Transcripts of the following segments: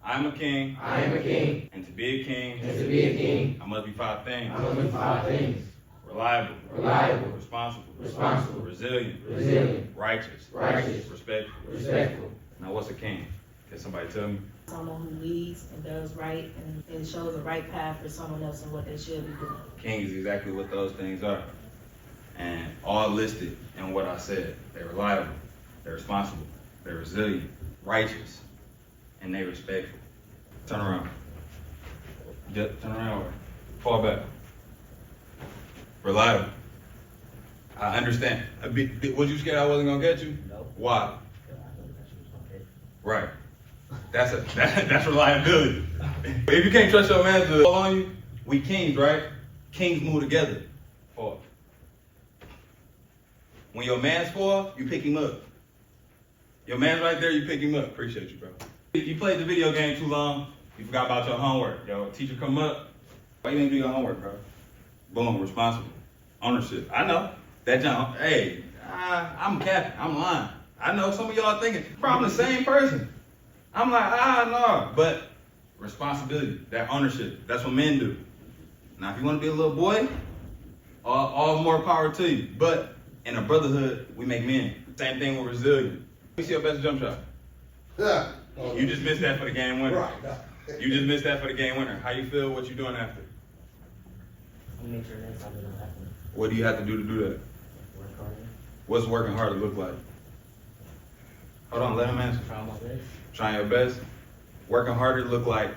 I am a king. I am a king. And to be a king. And to be a king. I must be five things. I must be five things. Reliable. Reliable. Responsible. Responsible. Resilient. Resilient. Righteous. Righteous. Respectful. Respectful. Now what's a king? Can somebody tell me? Someone who leads and does right and shows the right path for someone else and what they should be doing. King is exactly what those things are. And all listed in what I said. They're reliable. They're responsible. They're resilient. Righteous. And they're respectful. Turn around. Yep, turn around. Fall back. Reliable. I understand. Was you scared I wasn't gonna get you? No. Why? Right. That's reliability. If you can't trust your man to fall on you, we kings, right? Kings move together. Fall. When your man's fall, you pick him up. Your man's right there, you pick him up. Appreciate you, bro. If you played the video game too long, you forgot about your homework. Yo, teacher come up. Why you didn't do your homework, bro? Boom, responsible. Ownership. I know. That John, hey, I'm capping. I'm lying. I know some of y'all thinking, bro, I'm the same person. I'm like, no. But responsibility, that ownership, that's what men do. Now, if you want to be a little boy, all more power to you. But in a brotherhood, we make men. Same thing with resilient. Let me see your best jump shot. Yeah. You just missed that for the game winner. Right. You just missed that for the game winner. How you feel? What you doing after? Make sure next time it don't happen. What do you have to do to do that? Work harder. What's working hard to look like? Hold on, let him answer. Try my best. Trying your best. Working harder to look like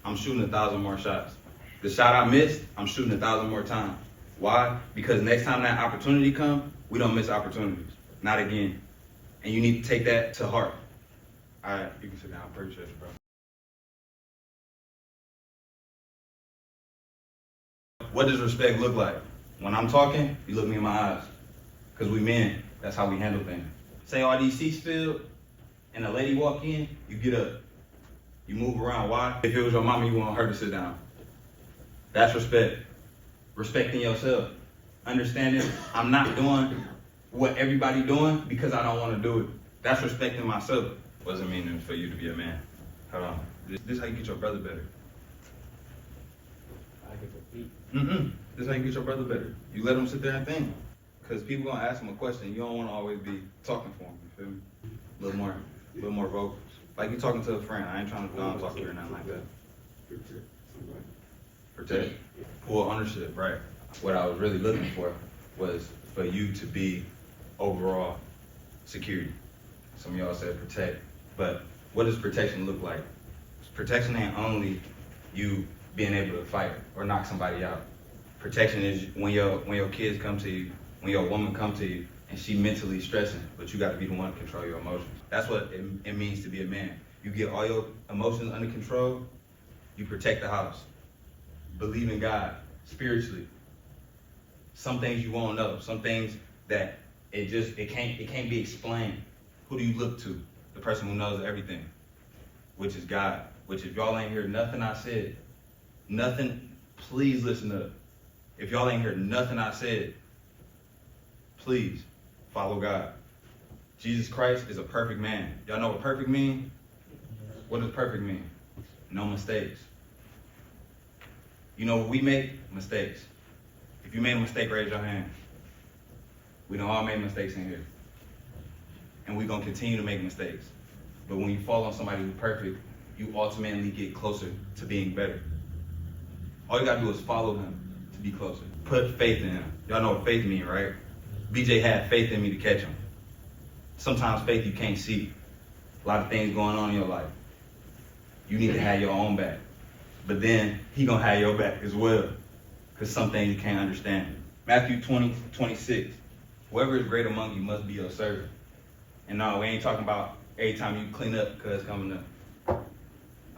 I'm shooting 1,000 more shots. The shot I missed, I'm shooting 1,000 more times. Why? Because next time that opportunity comes, we don't miss opportunities. Not again. And you need to take that to heart. All right, you can sit down. Appreciate you, bro. What does respect look like? When I'm talking, you look me in my eyes. Because we men, that's how we handle things. Say all these seats filled, and a lady walk in, you get up. You move around. Why? If it was your mama, you want her to sit down. That's respect. Respecting yourself. Understanding I'm not doing what everybody doing because I don't want to do it. That's respecting myself. What does it mean for you to be a man? Hold on. This is how you get your brother better. I get the feet. This is how you get your brother better. You let him sit there and think. Because people gonna ask him a question. You don't want to always be talking for him. You feel me? A little more vocals. Like you talking to a friend. I ain't trying to talk to you or nothing like that. Protect. Full ownership, right? What I was really looking for was for you to be overall security. Some of y'all said protect. But what does protection look like? Protection ain't only you being able to fight or knock somebody out. Protection is when your kids come to you, when your woman come to you, and she mentally stressing, but you got to be the one to control your emotions. That's what it means to be a man. You get all your emotions under control, you protect the house. Believe in God spiritually. Some things you won't know, some things that it can't be explained. Who do you look to? The person who knows everything, which is God. Which if y'all ain't heard nothing I said, nothing, please listen up. If y'all ain't heard nothing I said, please follow God. Jesus Christ is a perfect man. Y'all know what perfect mean? What does perfect mean? No mistakes. You know what we make? Mistakes. If you made a mistake, raise your hand. We done all made mistakes in here. And we're gonna continue to make mistakes. But when you fall on somebody who's perfect, you ultimately get closer to being better. All you gotta do is follow him to be closer. Put faith in him. Y'all know what faith means, right? BJ had faith in me to catch him. Sometimes faith you can't see. A lot of things going on in your life. You need to have your own back. But then he gonna have your back as well. Because some things you can't understand. Matthew 20:26. Whoever is great among you must be your servant. And no, we ain't talking about every time you clean up because coming up.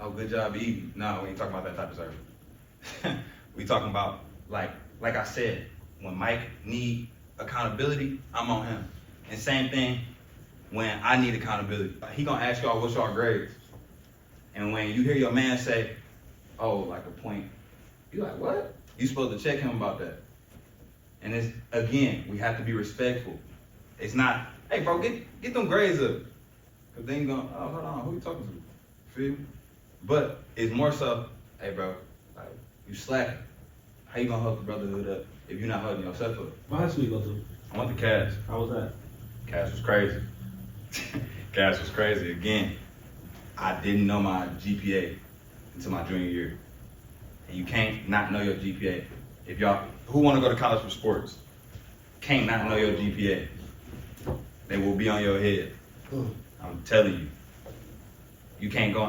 Oh, good job eating. No, we ain't talking about that type of service. We talking about, like I said, when Mike need accountability, I'm on him. And same thing when I need accountability. He gonna ask y'all what's y'all grades. And when you hear your man say, oh, like a point, you like, what? You supposed to check him about that. And it's, again, we have to be respectful. It's not, hey bro, get them grades up. Cause then you going, oh, hold on, who you talking to? Feel me? But it's more so, hey bro, like, you slacking. How you gonna help the brotherhood up if you're not holding yourself up? What high school you go to? I went to Cass. How was that? Cass was crazy. Cass was crazy. Again, I didn't know my GPA until my junior year. And you can't not know your GPA. If y'all, who wanna go to college for sports, can't not know your GPA. They will be on your head. I'm telling you. You can't go,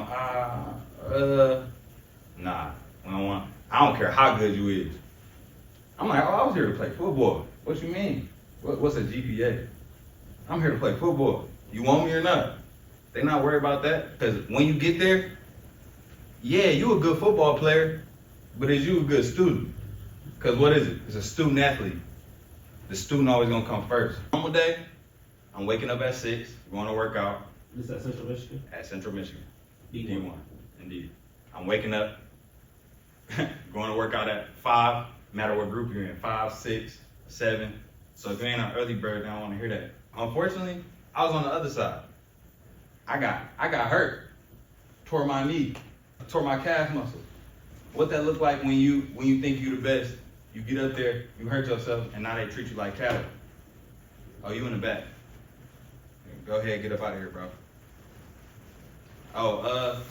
nah. I don't care how good you is. I'm like, I was here to play football. What you mean? What's a GPA? I'm here to play football. You want me or not? They not worried about that. Because when you get there, yeah, you a good football player, but is you a good student? Because what is it? It's a student athlete. The student always gonna come first. Normal day, I'm waking up at 6, going to work out. This at Central Michigan? At Central Michigan. D1. D1, indeed. I'm waking up, going to work out at 5, no matter what group you're in, 5, 6, 7. So if you ain't an early bird, they don't want to hear that. Unfortunately, I was on the other side. I got hurt, tore my knee, tore my calf muscle. What that look like when you think you the best, you get up there, you hurt yourself, and now they treat you like cattle. Oh, you in the back. Go ahead, get up out of here, bro. Oh,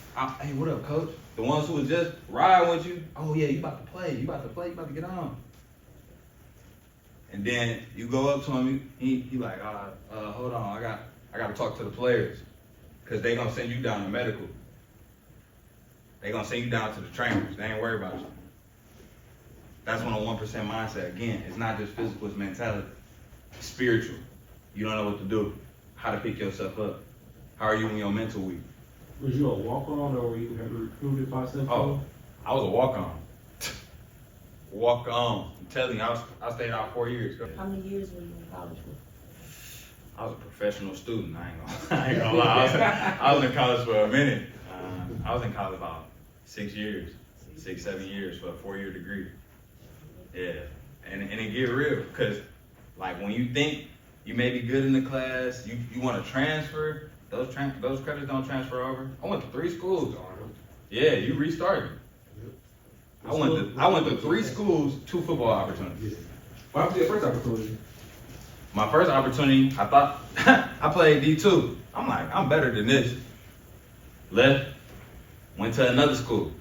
hey, what up, coach? The ones who was just riding with you. Oh yeah, you about to play. You about to get on. And then you go up to him. He like, hold on, I got to talk to the players, cause they gonna send you down to medical. They gonna send you down to the trainers. They ain't worried about you. That's when a 1% mindset. Again, it's not just physical, it's mentality. It's spiritual. You don't know what to do, how to pick yourself up. How are you when your mental weak? Was you a walk-on or were you recruited by Central? Oh, I was a walk-on. Walk-on. I'm telling you, I stayed out 4 years. How many years were you in college for? I was a professional student. I ain't gonna lie. I was in college for a minute. I was in college about 6 years, 6, 7 years for a 4-year degree. Yeah, and it get real, cause like when you think you may be good in the class, you want to transfer. Those credits don't transfer over. I went to 3 schools. Yeah, you restarted. I went to 3 schools, 2 football opportunities. What happened to your first opportunity? My first opportunity, I thought I played D2. I'm like, I'm better than this. Left, went to another school.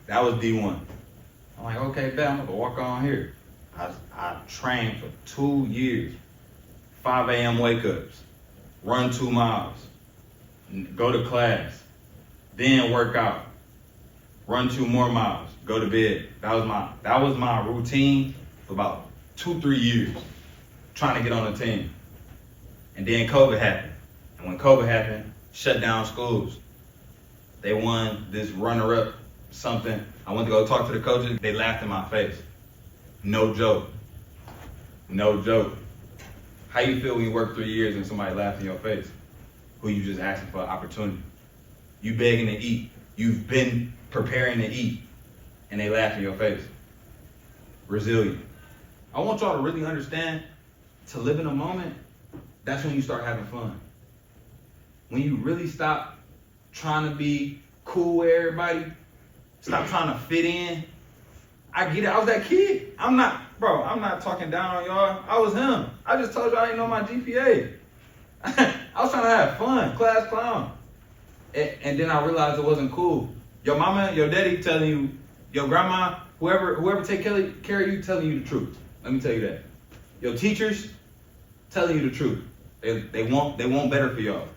That was D1. I'm like, okay, bet, I'm gonna walk on here. I trained for 2 years. 5 a.m. wake ups, run 2 miles, go to class, then work out, run 2 more miles, go to bed. That was my routine for about 2-3 years, trying to get on the team. And then COVID happened. And when COVID happened, shut down schools. They won this runner-up something. I went to go talk to the coaches. They laughed in my face. No joke. No joke. How you feel when you work 3 years and somebody laughs in your face? Who you just asking for an opportunity? You begging to eat. You've been preparing to eat, and they laugh in your face. Resilient. I want y'all to really understand, to live in a moment, that's when you start having fun. When you really stop trying to be cool with everybody, stop trying to fit in. I get it, I was that kid. I'm not talking down on y'all. I was him. I just told y'all I didn't know my GPA. I was trying to have fun, class clown. And then I realized it wasn't cool. Your mama, your daddy telling you, your grandma, whoever take care of you telling you the truth. Let me tell you that. Your teachers telling you the truth. They want better for y'all.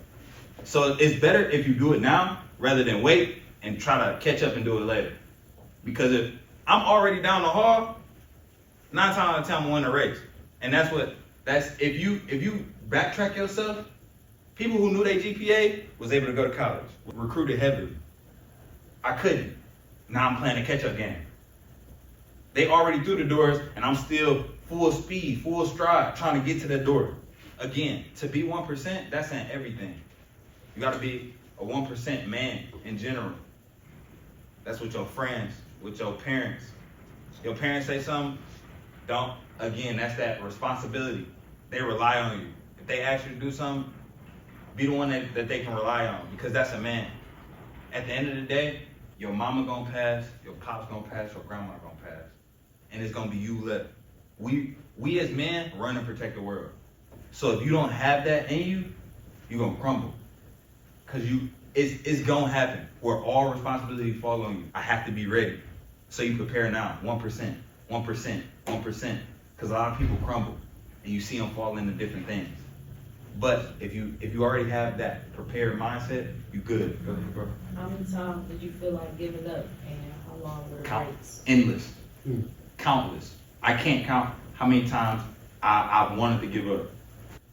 So it's better if you do it now rather than wait and try to catch up and do it later. Because if I'm already down the hall, 9 times out of 10 I'm gonna win the race. And that's if you backtrack yourself, people who knew their GPA was able to go to college, recruited heavily. I couldn't. Now I'm playing a catch-up game. They already through the doors and I'm still full speed, full stride, trying to get to that door. Again, to be 1%, that's in everything. You gotta be a 1% man in general. That's with your friends, with your parents. Your parents say something, that's that responsibility. They rely on you. If they ask you to do something, be the one that they can rely on, because that's a man. At the end of the day, Your mama gonna pass, your pop's gonna pass, your grandma gonna pass. And it's gonna be you left. We as men run and protect the world. So if you don't have that in you, you're gonna crumble. Cause it's gonna happen where all responsibility falls on you. I have to be ready. So you prepare now, 1%, 1%, 1%. Cause a lot of people crumble and you see them fall into different things. But if you already have that prepared mindset, you good. Go ahead, bro. How many times did you feel like giving up, and how long were the breaks? Endless. Countless. I can't count how many times I've wanted to give up.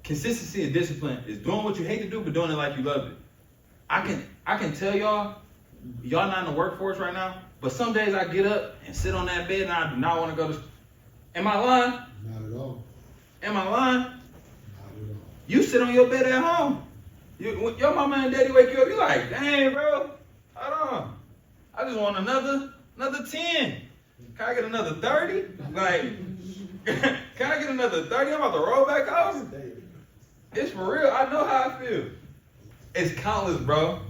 Consistency and discipline is doing what you hate to do, but doing it like you love it. I can tell y'all not in the workforce right now, but some days I get up and sit on that bed and I do not want to go to. Am I lying? Not at all. Am I lying? Not at all. You sit on your bed at home. When your mama and daddy wake you up, you like, dang, bro, hold on. I just want another 10. Can I get another 30? Like, can I get another 30? I'm about to roll back off. It's for real. I know how I feel. It's countless, bro.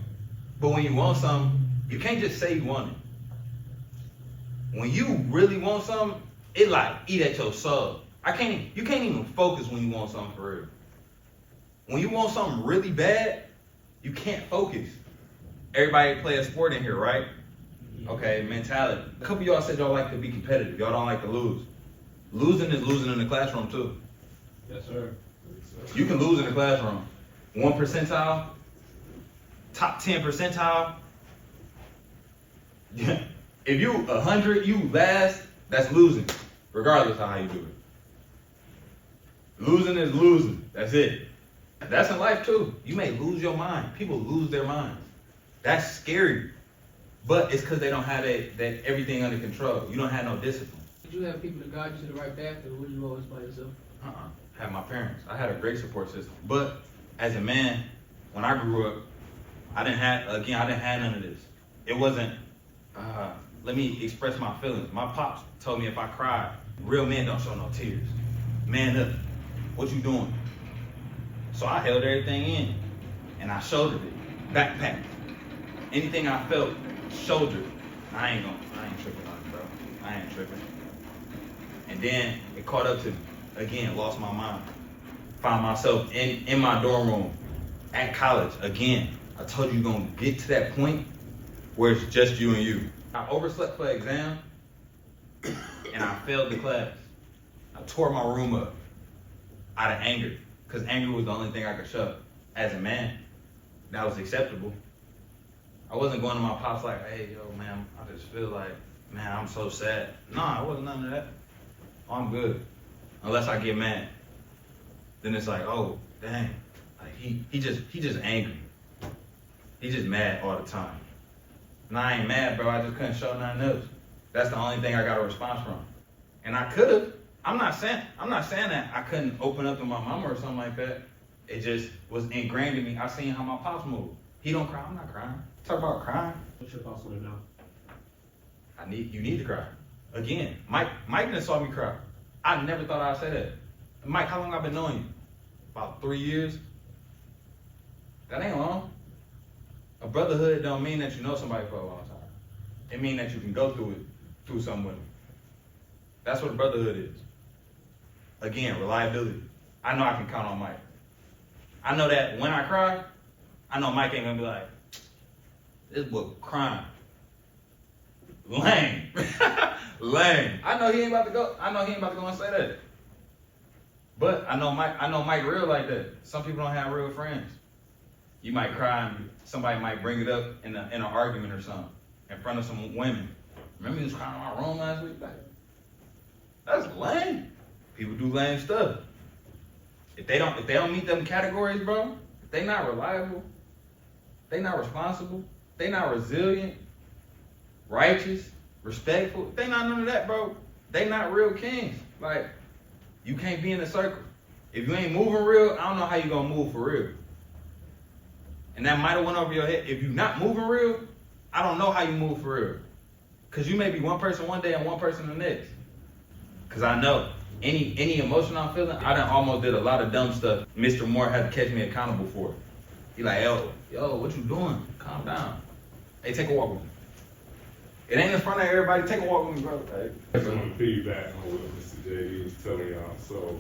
But when you want something, you can't just say you want it. When you really want something, it like eat at your soul. You can't even focus when you want something for real. When you want something really bad, you can't focus. Everybody play a sport in here, right? Okay, mentality. A couple of y'all said y'all like to be competitive. Y'all don't like to lose. Losing is losing in the classroom too. Yes, sir. You can lose in the classroom. 1 percentile, top 10 percentile. If you 100, you last, that's losing, regardless of how you do it. Losing is losing. That's it. That's in life too. You may lose your mind. People lose their minds. That's scary. But it's because they don't have that everything under control. You don't have no discipline. Did you have people to guide you to the right path, or were you always by yourself? I had my parents. I had a great support system. But as a man, when I grew up, I didn't have none of this. It wasn't, let me express my feelings. My pops told me if I cried, real men don't show no tears. Man up. What you doing? So I held everything in and I shouldered it. Backpack. Anything I felt, shouldered. I ain't tripping on it, bro. I ain't tripping. And then it caught up to me. Again, lost my mind. Found myself in my dorm room at college. Again, I told you you're gonna get to that point where it's just you and you. I overslept for an exam and I failed the class. I tore my room up out of anger, because anger was the only thing I could show. As a man, that was acceptable. I wasn't going to my pops like, hey, yo, man, I just feel like, man, I'm so sad. Nah, it wasn't none of that. Oh, I'm good. Unless I get mad. Then it's like, oh, dang. Like he just angry. He just mad all the time. And I ain't mad, bro. I just couldn't show nothing else. That's the only thing I got a response from. And I could have. I'm not saying that I couldn't open up to my mama or something like that. It just was ingrained in me. I seen how my pops move. He don't cry. I'm not crying. Talk about crying. What's your thoughts on it now? You need to cry. Again, Mike done saw me cry. I never thought I'd say that. Mike, how long I been knowing you? About 3 years. That ain't long. A brotherhood don't mean that you know somebody for a long time. It mean that you can go through something with them. That's what a brotherhood is. Again, reliability. I know I can count on Mike. I know that when I cry, I know Mike ain't gonna be like, this boy crying. Lame. Lame. I know he ain't about to go and say that. But I know Mike real like that. Some people don't have real friends. You might cry and somebody might bring it up in an argument or something in front of some women. Remember you was crying in my room last week? Like, that's lame. People do lame stuff. If they don't meet them categories, bro, if they not reliable, they not responsible, they not resilient, righteous, respectful, they not none of that, bro. They not real kings. Like, you can't be in a circle. If you ain't moving real, I don't know how you gonna move for real. And that might have went over your head. If you not moving real, I don't know how you move for real. Cause you may be one person one day and one person the next. Cause I know any emotion I'm feeling, I done almost did a lot of dumb stuff. Mr. Moore had to catch me accountable for it. He like, yo, what you doing? Calm down. Hey, take a walk with me. It ain't in front of everybody. Take a walk with me, bro. Like, I just want to piggyback on what Mr. JD was telling y'all. So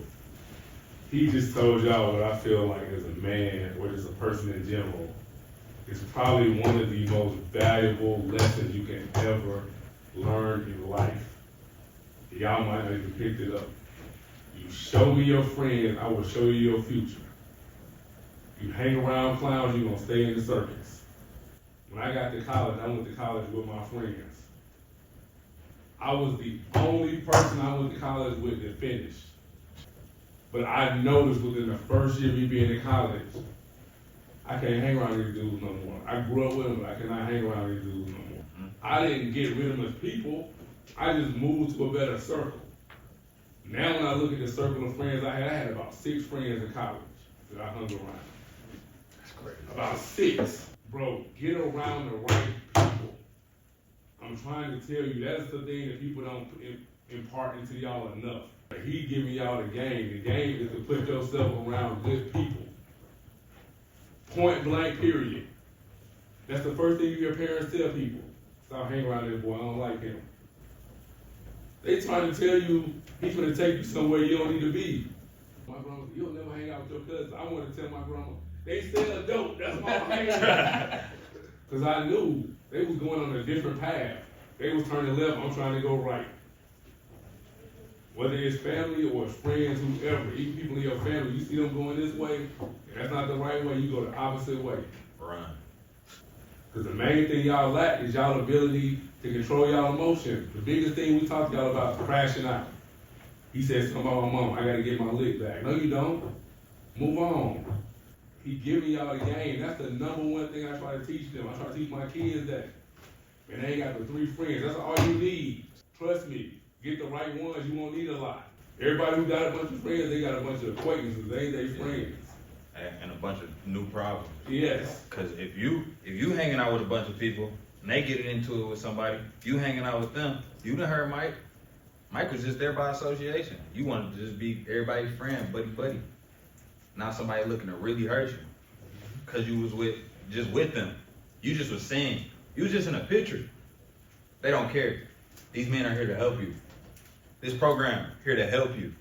he just told y'all what I feel like as a man or just a person in general is probably one of the most valuable lessons you can ever learn in life. Y'all might not even picked it up. You show me your friends, I will show you your future. You hang around clowns, you're gonna stay in the circus. When I got to college, I went to college with my friends. I was the only person I went to college with that finished. But I noticed within the first year of me being in college, I can't hang around these dudes no more. I grew up with them, but I cannot hang around these dudes no more. I didn't get rid of them as people. I just moved to a better circle. Now when I look at the circle of friends I had about 6 friends in college that I hung around. that's crazy. About 6. Bro, get around the right people. I'm trying to tell you, that's the thing that people don't impart into y'all enough. He giving y'all the game. The game is to put yourself around good people. Point blank, period. That's the first thing your parents tell people. Stop hanging around this boy, I don't like him. They trying to tell you he's gonna take you somewhere you don't need to be. My grandma said, you'll never hang out with your cousins. I want to tell my grandma, they sell dope, that's why I'm hanging out. Because I knew they was going on a different path. They was turning left, I'm trying to go right. Whether it's family or it's friends, whoever, even people in your family, you see them going this way, and that's not the right way, you go the opposite way. Run. Because the main thing y'all lack is y'all ability to control y'all emotions. The biggest thing we talked to y'all about is crashing out. He said something about my mom, I gotta get my lick back. No, you don't. Move on. He giving y'all the game. That's the number one thing I try to teach them. I try to teach my kids that. And they ain't got the 3 friends. That's all you need. Trust me. Get the right ones. You won't need a lot. Everybody who got a bunch of friends, they got a bunch of acquaintances. They ain't their friends. And a bunch of new problems. Yes. Cause if you hanging out with a bunch of people and they getting into it with somebody, you hanging out with them, you done heard Mike. Mike was just there by association. You wanted to just be everybody's friend, buddy. Now somebody looking to really hurt you. Cause you was with them. You just was saying, you was just in a picture. They don't care. These men are here to help you. This program here to help you.